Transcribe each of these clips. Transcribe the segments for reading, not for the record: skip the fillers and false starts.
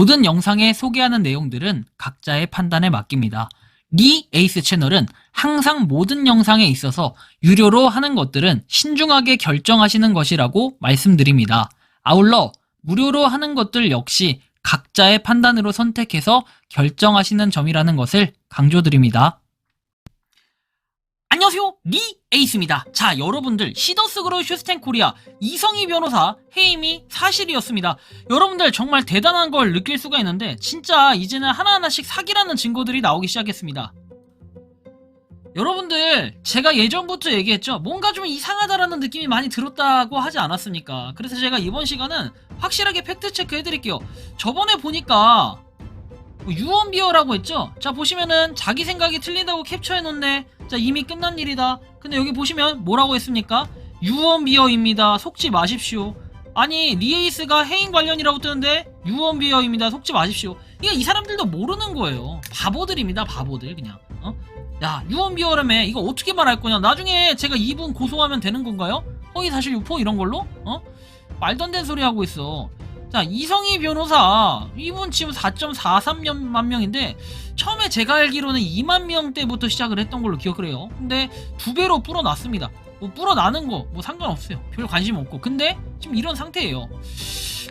모든 영상에 소개하는 내용들은 각자의 판단에 맡깁니다. 리 에이스 채널은 항상 모든 영상에 있어서 유료로 하는 것들은 신중하게 결정하시는 것이라고 말씀드립니다. 아울러 무료로 하는 것들 역시 각자의 판단으로 선택해서 결정하시는 점이라는 것을 강조드립니다. 안녕하세요, 리 에이스입니다. 자, 여러분들, 시더스그로 슈스텐코리아 이성희 변호사 해임이 사실이었습니다. 여러분들 정말 대단한 걸 느낄 수가 있는데 진짜 이제는 하나하나씩 사기라는 증거들이 나오기 시작했습니다. 여러분들, 제가 예전부터 얘기했죠. 뭔가 좀 이상하다라는 느낌이 많이 들었다고 하지 않았습니까? 그래서 제가 이번 시간은 확실하게 팩트체크 해드릴게요. 저번에 보니까 유언비어라고 했죠? 자, 보시면은 자기 생각이 틀린다고 캡처해놓네. 자, 이미 끝난 일이다. 근데 여기 보시면 뭐라고 했습니까? 유언비어입니다. 속지 마십시오. 아니, 리에이스가 해임 관련이라고 뜨는데 유언비어입니다. 속지 마십시오. 이거 이 사람들도 모르는 거예요. 바보들입니다. 바보들 그냥. 야, 유언비어라며 이거 어떻게 말할 거냐? 나중에 제가 이분 고소하면 되는 건가요? 허위사실 유포 이런 걸로? 말도 안 되는 소리 하고 있어. 자, 이성희 변호사 이분 지금 4.43만 명인데 처음에 제가 알기로는 2만 명 때부터 시작을 했던 걸로 기억을 해요. 근데 2배로 불어났습니다. 뭐 불어나는 거 뭐 상관없어요. 별 관심 없고. 근데 지금 이런 상태예요.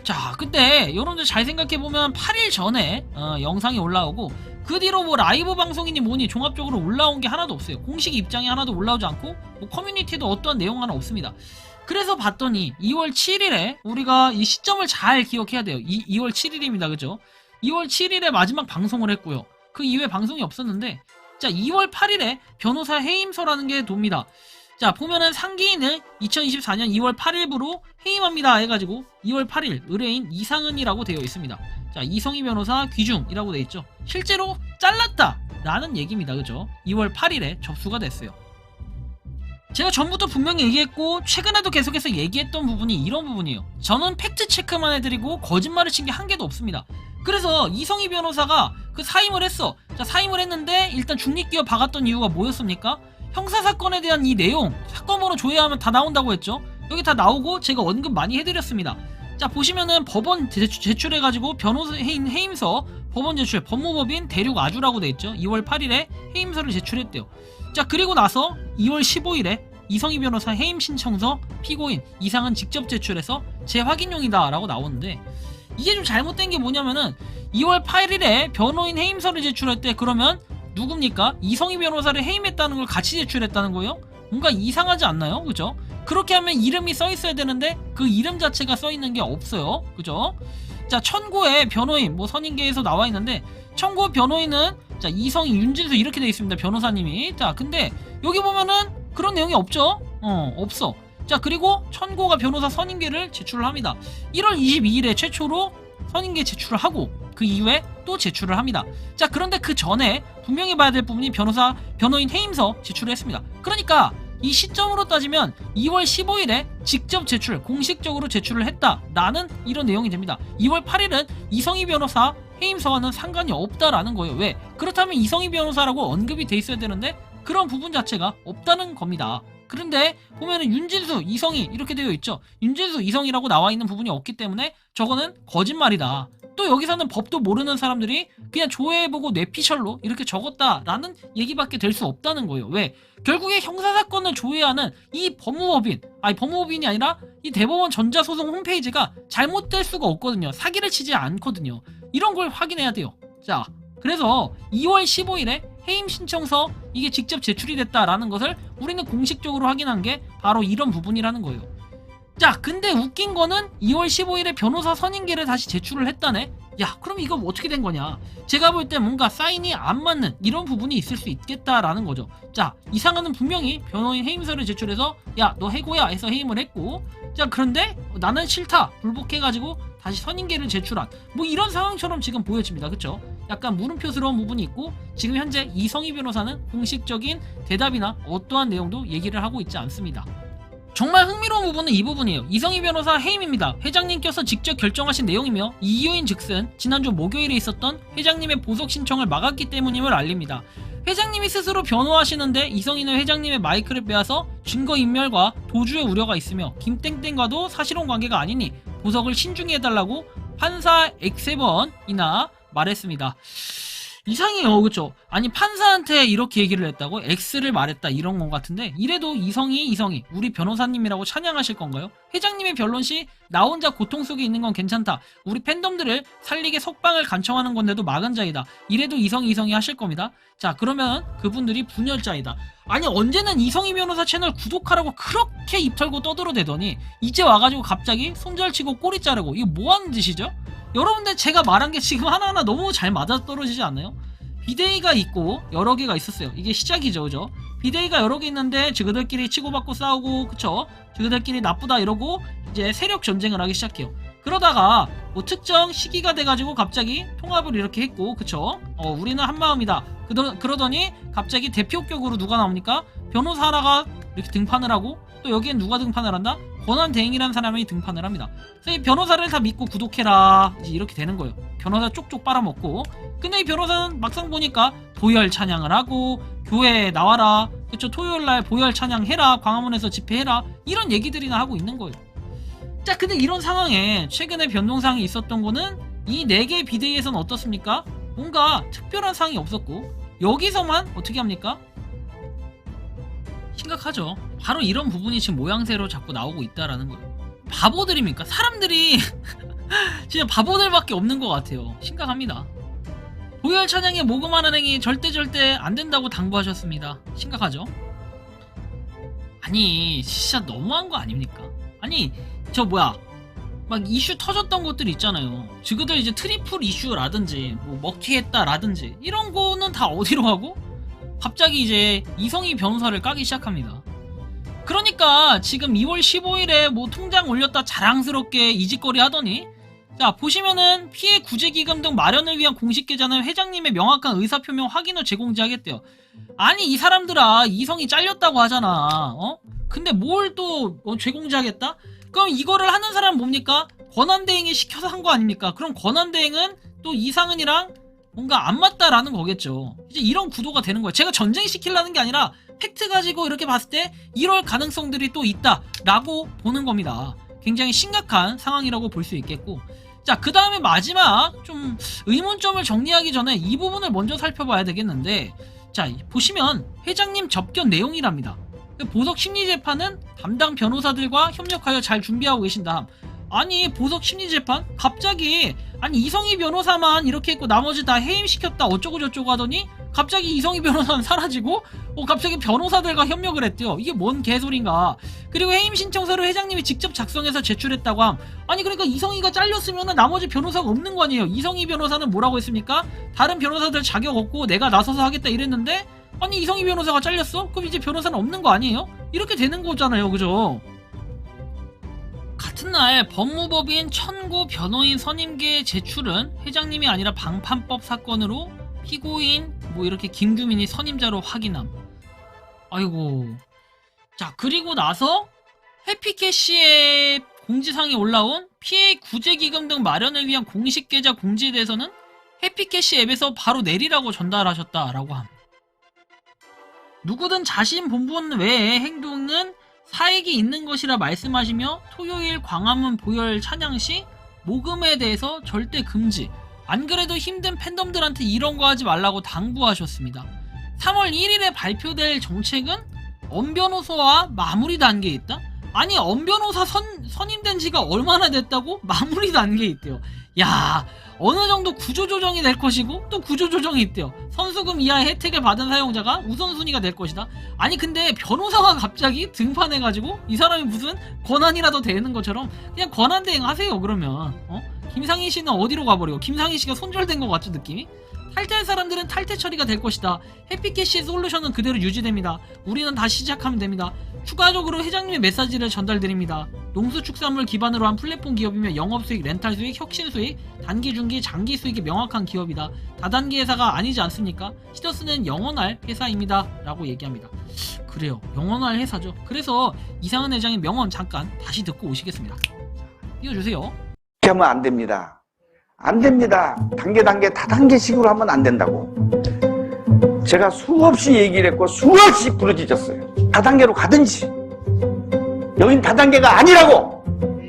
자, 근데 여러분들 잘 생각해보면 8일 전에 영상이 올라오고 그 뒤로 뭐 라이브 방송이니 뭐니 종합적으로 올라온 게 하나도 없어요. 공식 입장이 하나도 올라오지 않고 뭐 커뮤니티에도 어떠한 내용 하나 없습니다. 그래서 봤더니 2월 7일에 우리가 이 시점을 잘 기억해야 돼요. 2월 7일입니다. 그죠? 2월 7일에 마지막 방송을 했고요. 그 이후에 방송이 없었는데, 자, 2월 8일에 변호사 해임서라는 게 돕니다. 자, 보면은 상기인을 2024년 2월 8일부로 해임합니다 해가지고 2월 8일 의뢰인 이상은이라고 되어 있습니다. 자, 이성희 변호사 귀중이라고 되어 있죠. 실제로 잘랐다 라는 얘기입니다. 그죠? 2월 8일에 접수가 됐어요. 제가 전부터 분명히 얘기했고 최근에도 계속해서 얘기했던 부분이 이런 부분이에요. 저는 팩트체크만 해드리고 거짓말을 친 게 한 개도 없습니다. 그래서 이성희 변호사가 그 사임을 했어. 자, 사임을 했는데 일단 중립기업 박았던 이유가 뭐였습니까? 형사사건에 대한 이 내용 사건번호 조회하면 다 나온다고 했죠. 여기 다 나오고 제가 언급 많이 해드렸습니다. 자, 보시면은 법원 제출해가지고 변호사 해임서 법원 제출 법무법인 대륙 아주라고 돼있죠. 2월 8일에 해임서를 제출했대요. 자, 그리고 나서 2월 15일에 이성희 변호사 해임 신청서 피고인 이상은 직접 제출해서 재확인용이다 라고 나오는데, 이게 좀 잘못된 게 뭐냐면은 2월 8일에 변호인 해임서를 제출했대. 그러면 누굽니까? 이성희 변호사를 해임했다는 걸 같이 제출했다는 거예요? 뭔가 이상하지 않나요? 그죠? 그렇게 하면 이름이 써 있어야 되는데 그 이름 자체가 써 있는 게 없어요. 그죠? 자, 천고에 변호인 뭐 선임계에서 나와 있는데 천고 변호인은 자, 이성희 윤진수 이렇게 돼 있습니다. 변호사님이. 자, 근데 여기 보면은 그런 내용이 없죠? 없어. 자, 그리고 천고가 변호사 선임계를 제출을 합니다. 1월 22일에 최초로 선임계 제출을 하고 그 이후에 또 제출을 합니다. 자, 그런데 그 전에 분명히 봐야 될 부분이 변호인 해임서 제출을 했습니다. 그러니까 이 시점으로 따지면 2월 15일에 직접 제출, 공식적으로 제출을 했다라는 이런 내용이 됩니다. 2월 8일은 이성희 변호사 해임서와는 상관이 없다라는 거예요. 왜? 그렇다면 이성희 변호사라고 언급이 돼 있어야 되는데 그런 부분 자체가 없다는 겁니다. 그런데 보면은 윤진수, 이성희 이렇게 되어 있죠. 윤진수, 이성희라고 나와 있는 부분이 없기 때문에 저거는 거짓말이다. 또 여기서는 법도 모르는 사람들이 그냥 조회해보고 뇌피셜로 이렇게 적었다라는 얘기밖에 될 수 없다는 거예요. 왜? 결국에 형사사건을 조회하는 이 법무법인이 아니라 이 대법원 전자소송 홈페이지가 잘못될 수가 없거든요. 사기를 치지 않거든요. 이런 걸 확인해야 돼요. 자, 그래서 2월 15일에 해임 신청서 이게 직접 제출이 됐다라는 것을 우리는 공식적으로 확인한 게 바로 이런 부분이라는 거예요. 자, 근데 웃긴 거는 2월 15일에 변호사 선임계를 다시 제출을 했다네? 야, 그럼 이거 어떻게 된 거냐? 제가 볼 때 뭔가 사인이 안 맞는 이런 부분이 있을 수 있겠다라는 거죠. 자, 이상한은 분명히 변호인 해임서를 제출해서 야, 너 해고야 해서 해임을 했고, 자, 그런데 나는 싫다 불복해가지고 다시 선임계를 제출한 뭐 이런 상황처럼 지금 보여집니다. 그쵸? 약간 물음표스러운 부분이 있고 지금 현재 이성희 변호사는 공식적인 대답이나 어떠한 내용도 얘기를 하고 있지 않습니다. 정말 흥미로운 부분은 이 부분이에요. 이성희 변호사 해임입니다. 회장님께서 직접 결정하신 내용이며 이유인 즉슨 지난주 목요일에 있었던 회장님의 보석 신청을 막았기 때문임을 알립니다. 회장님이 스스로 변호하시는데 이성희는 회장님의 마이크를 빼앗아 증거인멸과 도주의 우려가 있으며 김땡땡과도 사실혼 관계가 아니니 보석을 신중히 해달라고 판사 X7이나 말했습니다. 이상해요, 그쵸? 아니 판사한테 이렇게 얘기를 했다고? X를 말했다 이런 건 같은데 이래도 이성이 우리 변호사님이라고 찬양하실 건가요? 회장님의 변론 시 나 혼자 고통 속에 있는 건 괜찮다, 우리 팬덤들을 살리게 석방을 간청하는 건데도 막은자이다, 이래도 이성이 하실 겁니다. 자, 그러면 그분들이 분열자이다. 아니 언제는 이성희 변호사 채널 구독하라고 그렇게 입 털고 떠들어대더니 이제 와가지고 갑자기 손절치고 꼬리 자르고, 이거 뭐하는 짓이죠? 여러분들 제가 말한 게 지금 하나하나 너무 잘 맞아떨어지지 않나요? 비데이가 있고 여러 개가 있었어요. 이게 시작이죠, 그죠? 비데이가 여러 개 있는데 저그들끼리 치고받고 싸우고, 그쵸? 저그들끼리 나쁘다 이러고 이제 세력 전쟁을 하기 시작해요. 그러다가 뭐 특정 시기가 돼가지고 갑자기 통합을 이렇게 했고, 그쵸? 우리는 한마음이다 그러더니 갑자기 대표격으로 누가 나옵니까? 변호사 하나가 이렇게 등판을 하고, 또 여기엔 누가 등판을 한다? 권한대행이라는 사람이 등판을 합니다. 그래서 이 변호사를 다 믿고 구독해라 이제 이렇게 되는 거예요. 변호사 쪽쪽 빨아먹고. 근데 이 변호사는 막상 보니까 보혈 찬양을 하고, 교회에 나와라, 그쵸? 토요일날 보혈 찬양해라, 광화문에서 집회해라, 이런 얘기들이나 하고 있는 거예요. 자, 근데 이런 상황에 최근에 변동사항이 있었던 거는 이 4개의 비대위에서는 어떻습니까? 뭔가 특별한 사항이 없었고, 여기서만 어떻게 합니까? 심각하죠. 바로 이런 부분이 지금 모양새로 자꾸 나오고 있다라는 거예요. 바보들입니까? 사람들이 진짜 바보들밖에 없는 것 같아요. 심각합니다. 보혈 찬양에 모금하는 행위 절대 안 된다고 당부하셨습니다. 심각하죠? 아니 진짜 너무한 거 아닙니까? 아니 막 이슈 터졌던 것들 있잖아요. 지그들 이제 트리플 이슈라든지 뭐 먹튀했다라든지 이런 거는 다 어디로 가고 갑자기 이제 이성희 변호사를 까기 시작합니다. 그러니까 지금 2월 15일에 뭐 통장 올렸다 자랑스럽게 이짓거리 하더니, 자 보시면은 피해 구제기금 등 마련을 위한 공식 계좌는 회장님의 명확한 의사표명 확인 후 제공하겠대요. 아니 이 사람들아, 이성이 잘렸다고 하잖아. 근데 뭘 또 제공자하겠다? 그럼 이거를 하는 사람은 뭡니까? 권한대행이 시켜서 한 거 아닙니까? 그럼 권한대행은 또 이상은이랑 뭔가 안 맞다라는 거겠죠. 이제 이런 구도가 되는 거예요. 제가 전쟁시키려는 게 아니라 팩트 가지고 이렇게 봤을 때 이럴 가능성들이 또 있다라고 보는 겁니다. 굉장히 심각한 상황이라고 볼 수 있겠고, 자 그 다음에 마지막 좀 의문점을 정리하기 전에 이 부분을 먼저 살펴봐야 되겠는데, 자 보시면 회장님 접견 내용이랍니다. 보석 심리재판은 담당 변호사들과 협력하여 잘 준비하고 계신다. 아니 보석 심리재판? 갑자기 아니 이성희 변호사만 이렇게 했고 나머지 다 해임시켰다 어쩌고 저쩌고 하더니 갑자기 이성희 변호사는 사라지고 갑자기 변호사들과 협력을 했대요. 이게 뭔 개소린가. 그리고 해임 신청서를 회장님이 직접 작성해서 제출했다고 함. 아니 그러니까 이성희가 잘렸으면 나머지 변호사가 없는 거 아니에요. 이성희 변호사는 뭐라고 했습니까? 다른 변호사들 자격 없고 내가 나서서 하겠다 이랬는데, 아니 이성희 변호사가 잘렸어? 그럼 이제 변호사는 없는 거 아니에요? 이렇게 되는 거잖아요, 그죠? 같은 날 법무법인 천고 변호인 선임계 제출은 회장님이 아니라 방판법 사건으로 피고인 뭐 이렇게 김규민이 선임자로 확인함. 아이고. 자 그리고 나서 해피캐시의 공지사항이 올라온 피해 구제기금 등 마련을 위한 공식 계좌 공지에 대해서는 해피캐시 앱에서 바로 내리라고 전달하셨다라고 함. 누구든 자신 본분 외의 행동은 사익이 있는 것이라 말씀하시며 토요일 광화문 보혈 찬양 시 모금에 대해서 절대 금지, 안 그래도 힘든 팬덤들한테 이런 거 하지 말라고 당부하셨습니다. 3월 1일에 발표될 정책은 엄변호사와 마무리 단계에 있다? 아니 엄변호사 선임된 지가 얼마나 됐다고? 마무리 단계에 있대요. 야 어느 정도 구조조정이 될 것이고 또 구조조정이 있대요. 선수금 이하의 혜택을 받은 사용자가 우선순위가 될 것이다. 아니 근데 변호사가 갑자기 등판해가지고 이 사람이 무슨 권한이라도 되는 것처럼 그냥 권한대행 하세요. 그러면 김상희 씨는 어디로 가버리고, 김상희 씨가 손절된 것 같죠 느낌이? 탈퇴할 사람들은 탈퇴 처리가 될 것이다. 해피캐시의 솔루션은 그대로 유지됩니다. 우리는 다시 시작하면 됩니다. 추가적으로 회장님의 메시지를 전달드립니다. 농수축산물 기반으로 한 플랫폼 기업이며 영업수익, 렌탈수익, 혁신수익, 단기, 중기, 장기 수익이 명확한 기업이다. 다단계 회사가 아니지 않습니까? 시더스는 영원할 회사입니다. 라고 얘기합니다. 그래요. 영원할 회사죠. 그래서 이상은 회장의 명언 잠깐 다시 듣고 오시겠습니다. 자, 띄워주세요. 이렇게 하면 안 됩니다. 안 됩니다. 단계 다단계식으로 하면 안 된다고. 제가 수없이 얘기를 했고 수없이 부르짖었어요. 다단계로 가든지. 여긴 다단계가 아니라고.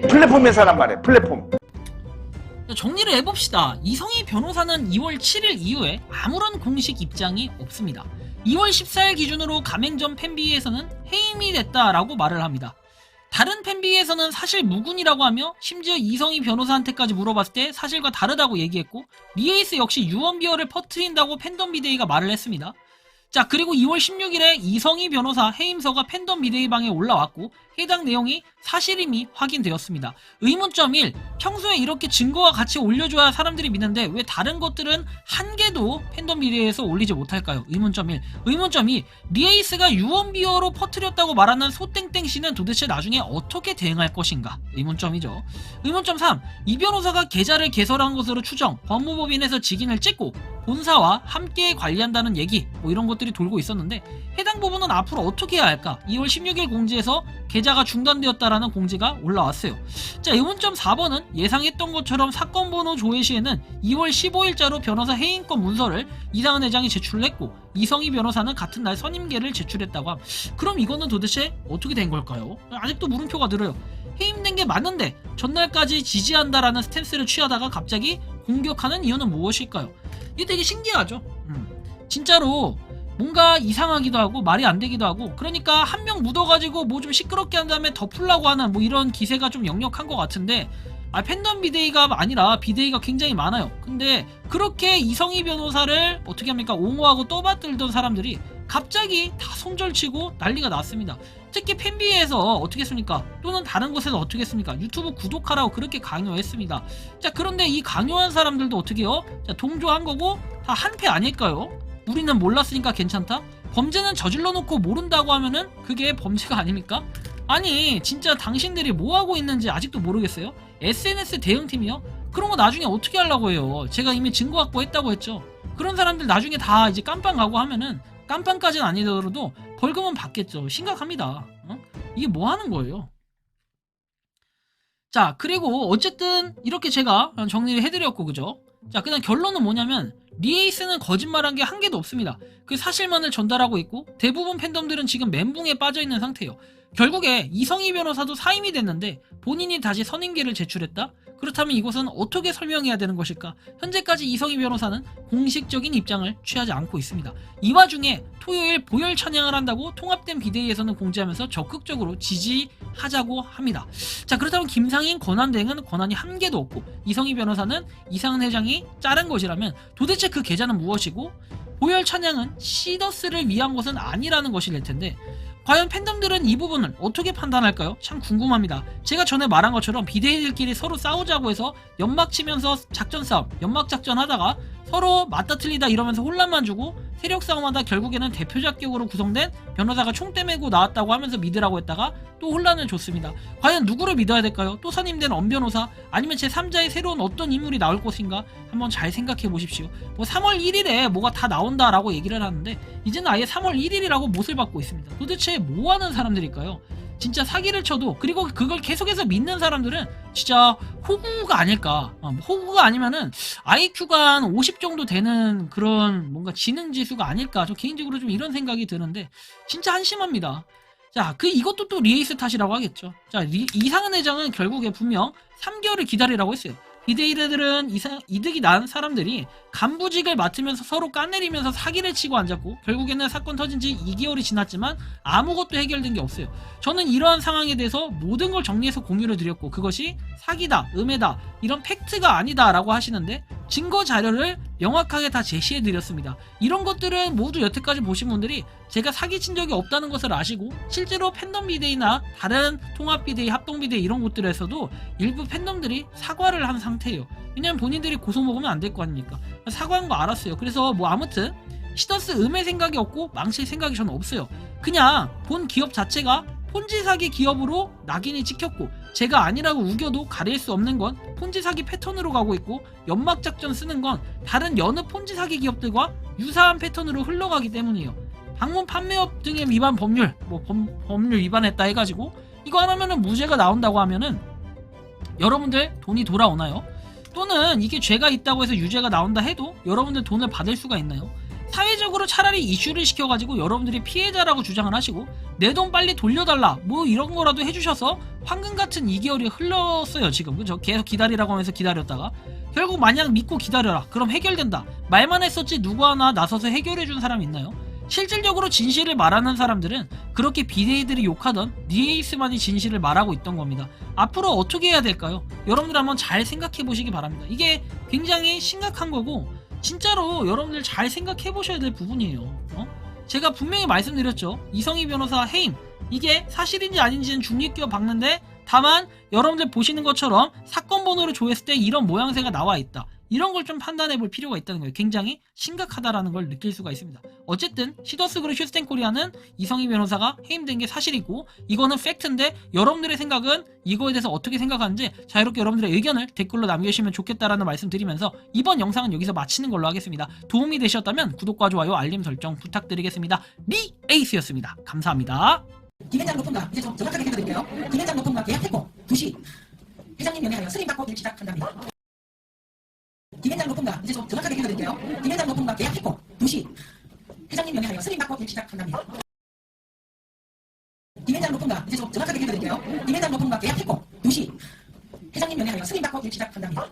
플랫폼 회사란 말이에요. 플랫폼. 자, 정리를 해봅시다. 이성희 변호사는 2월 7일 이후에 아무런 공식 입장이 없습니다. 2월 14일 기준으로 가맹점 팬비에서는 해임이 됐다라고 말을 합니다. 다른 팬비에서는 사실 무근이라고 하며 심지어 이성희 변호사한테까지 물어봤을 때 사실과 다르다고 얘기했고, 리에이스 역시 유언비어를 퍼트린다고 팬덤 비데이가 말을 했습니다. 자, 그리고 2월 16일에 이성희 변호사 해임서가 팬덤 비데이방에 올라왔고 해당 내용이 사실임이 확인되었습니다. 의문점 1. 평소에 이렇게 증거와 같이 올려줘야 사람들이 믿는데 왜 다른 것들은 한 개도 팬덤 비데이에서 올리지 못할까요? 의문점 1. 의문점 2. 리에이스가 유언비어로 퍼뜨렸다고 말하는 소땡땡 씨는 도대체 나중에 어떻게 대응할 것인가? 의문점이죠. 의문점 3. 이 변호사가 계좌를 개설한 것으로 추정, 법무법인에서 직인을 찍고 본사와 함께 관리한다는 얘기, 뭐 이런 것들이 돌고 있었는데 해당 부분은 앞으로 어떻게 해야 할까? 2월 16일 공지에서 계좌가 중단되었다라는 공지가 올라왔어요. 자, 의문점 4번은 예상했던 것처럼 사건 번호 조회 시에는 2월 15일자로 변호사 해임권 문서를 이상은 회장이 제출했고 이성희 변호사는 같은 날 선임계를 제출했다고 함. 그럼 이거는 도대체 어떻게 된 걸까요? 아직도 물음표가 들어요. 해임된 게 맞는데 전날까지 지지한다라는 스탠스를 취하다가 갑자기 공격하는 이유는 무엇일까요? 이게 되게 신기하죠. 진짜로 뭔가 이상하기도 하고 말이 안 되기도 하고, 그러니까 한 명 묻어가지고 뭐 좀 시끄럽게 한 다음에 덮으려고 하는 뭐 이런 기세가 좀 역력한 것 같은데, 팬덤 비데이가 아니라 비데이가 굉장히 많아요. 근데 그렇게 이성희 변호사를 어떻게 합니까? 옹호하고 떠받들던 사람들이 갑자기 다 손절치고 난리가 났습니다. 특히 팬비에서 어떻게 했습니까? 또는 다른 곳에서 어떻게 했습니까? 유튜브 구독하라고 그렇게 강요했습니다. 자, 그런데 이 강요한 사람들도 어떻게 해요? 자, 동조한 거고 다 한패 아닐까요? 우리는 몰랐으니까 괜찮다? 범죄는 저질러 놓고 모른다고 하면은 그게 범죄가 아닙니까? 아니, 진짜 당신들이 뭐 하고 있는지 아직도 모르겠어요? SNS 대응팀이요? 그런 거 나중에 어떻게 하려고 해요? 제가 이미 증거 확보했다고 했죠. 그런 사람들 나중에 다 이제 깜빵 가고 하면은, 깜빵까지는 아니더라도 벌금은 받겠죠. 심각합니다. 이게 뭐 하는 거예요? 자, 그리고 어쨌든 이렇게 제가 정리를 해드렸고, 그죠? 자, 그다음 결론은 뭐냐면 리에이스는 거짓말한 게 한 개도 없습니다. 그 사실만을 전달하고 있고 대부분 팬덤들은 지금 멘붕에 빠져있는 상태예요. 결국에 이성희 변호사도 사임이 됐는데 본인이 다시 선임계를 제출했다? 그렇다면 이것은 어떻게 설명해야 되는 것일까? 현재까지 이성희 변호사는 공식적인 입장을 취하지 않고 있습니다. 이 와중에 토요일 보혈 찬양을 한다고 통합된 비대위에서는 공지하면서 적극적으로 지지하자고 합니다. 자, 그렇다면 김상인 권한대행은 권한이 한 개도 없고 이성희 변호사는 이상은 회장이 자른 것이라면 도대체 그 계좌는 무엇이고 보혈 찬양은 시더스를 위한 것은 아니라는 것일 텐데 과연 팬덤들은 이 부분을 어떻게 판단할까요? 참 궁금합니다. 제가 전에 말한 것처럼 비대위들끼리 서로 싸우자고 해서 연막 치면서 작전 싸움, 연막 작전 하다가 서로 맞다 틀리다 이러면서 혼란만 주고 세력 싸움하다 결국에는 대표 자격으로 구성된 변호사가 총대 메고 나왔다고 하면서 믿으라고 했다가 또 혼란을 줬습니다. 과연 누구를 믿어야 될까요? 또 선임된 엄 변호사? 아니면 제3자의 새로운 어떤 인물이 나올 것인가? 한번 잘 생각해 보십시오. 뭐 3월 1일에 뭐가 다 나온다라고 얘기를 하는데 이제는 아예 3월 1일이라고 못을 받고 있습니다. 도대체 뭐 하는 사람들일까요? 진짜 사기를 쳐도, 그리고 그걸 계속해서 믿는 사람들은 진짜 호구가 아닐까. 호구가 아니면은 IQ가 한 50 정도 되는 그런 뭔가 지능 지수가 아닐까. 저 개인적으로 좀 이런 생각이 드는데 진짜 한심합니다. 자, 이것도 또 리에이스 탓이라고 하겠죠. 자, 이상은 회장은 결국에 분명 3개월을 기다리라고 했어요. 비대위들은 이득이 난 사람들이 간부직을 맡으면서 서로 까내리면서 사기를 치고 앉았고 결국에는 사건 터진 지 2개월이 지났지만 아무것도 해결된 게 없어요. 저는 이러한 상황에 대해서 모든 걸 정리해서 공유를 드렸고 그것이 사기다, 음해다, 이런 팩트가 아니다 라고 하시는데 증거 자료를 명확하게 다 제시해 드렸습니다. 이런 것들은 모두 여태까지 보신 분들이 제가 사기친 적이 없다는 것을 아시고 실제로 팬덤 비데이나 다른 통합 비데이, 합동 비데이 이런 곳들에서도 일부 팬덤들이 사과를 한 상태예요. 왜냐면 본인들이 고소 먹으면 안 될 거 아닙니까? 사과한 거 알았어요. 그래서 뭐 아무튼 시더스 음해 생각이 없고 망칠 생각이 저는 없어요. 그냥 본 기업 자체가 폰지 사기 기업으로 낙인이 찍혔고 제가 아니라고 우겨도 가릴 수 없는 건 폰지 사기 패턴으로 가고 있고 연막 작전 쓰는 건 다른 여느 폰지 사기 기업들과 유사한 패턴으로 흘러가기 때문이에요. 방문 판매업 등의 위반 법률, 법률 위반했다 해가지고 이거 하면은 무죄가 나온다고 하면은 여러분들 돈이 돌아오나요? 또는 이게 죄가 있다고 해서 유죄가 나온다 해도 여러분들 돈을 받을 수가 있나요? 사회적으로 차라리 이슈를 시켜가지고 여러분들이 피해자라고 주장을 하시고 내 돈 빨리 돌려달라 뭐 이런 거라도 해주셔서 황금 같은 2개월이 흘렀어요 지금. 그죠? 계속 기다리라고 하면서 기다렸다가 결국 마냥 믿고 기다려라 그럼 해결된다 말만 했었지 누구 하나 나서서 해결해준 사람이 있나요? 실질적으로 진실을 말하는 사람들은 그렇게 비대위들이 욕하던 니에이스만이 진실을 말하고 있던 겁니다. 앞으로 어떻게 해야 될까요? 여러분들 한번 잘 생각해 보시기 바랍니다. 이게 굉장히 심각한 거고 진짜로 여러분들 잘 생각해 보셔야 될 부분이에요. 제가 분명히 말씀드렸죠. 이성희 변호사 해임 이게 사실인지 아닌지는 중립기업 박는데 다만 여러분들 보시는 것처럼 사건 번호를 조회했을 때 이런 모양새가 나와 있다. 이런 걸 좀 판단해 볼 필요가 있다는 거예요. 굉장히 심각하다라는 걸 느낄 수가 있습니다. 어쨌든 시더스그룹 휴스텐코리아는 이성희 변호사가 해임된 게 사실이고 이거는 팩트인데 여러분들의 생각은 이거에 대해서 어떻게 생각하는지 자유롭게 여러분들의 의견을 댓글로 남겨주시면 좋겠다라는 말씀 드리면서 이번 영상은 여기서 마치는 걸로 하겠습니다. 도움이 되셨다면 구독과 좋아요 알림 설정 부탁드리겠습니다. 리에이스였습니다. 감사합니다. 김현장 높음과 이제 좀 정확하게 읽어드릴게요. 김현장 높음과 계약했고 2시 회장님 명예하여 승인받고 일 시작한답니다. 김현장 높음과 이제 좀 정확하게 읽어드릴게요. 김현장 높음과 계약했고 2시 회장님 명예하여 승인받고 일 시작한답니다. 김현장 높음과 이제 좀 정확하게 읽어드릴게요. 김현장 높음과 계약했고 2시 회장님 명예하여 승인받고 일 시작한답니다.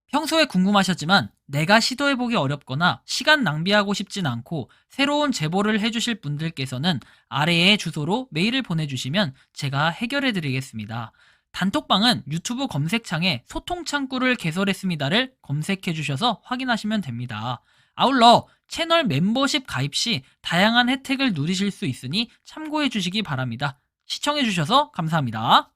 평소에 궁금하셨지만 내가 시도해보기 어렵거나 시간 낭비하고 싶진 않고 새로운 제보를 해주실 분들께서는 아래의 주소로 메일을 보내주시면 제가 해결해드리겠습니다. 단톡방은 유튜브 검색창에 소통창구를 개설했습니다를 검색해주셔서 확인하시면 됩니다. 아울러 채널 멤버십 가입 시 다양한 혜택을 누리실 수 있으니 참고해주시기 바랍니다. 시청해주셔서 감사합니다.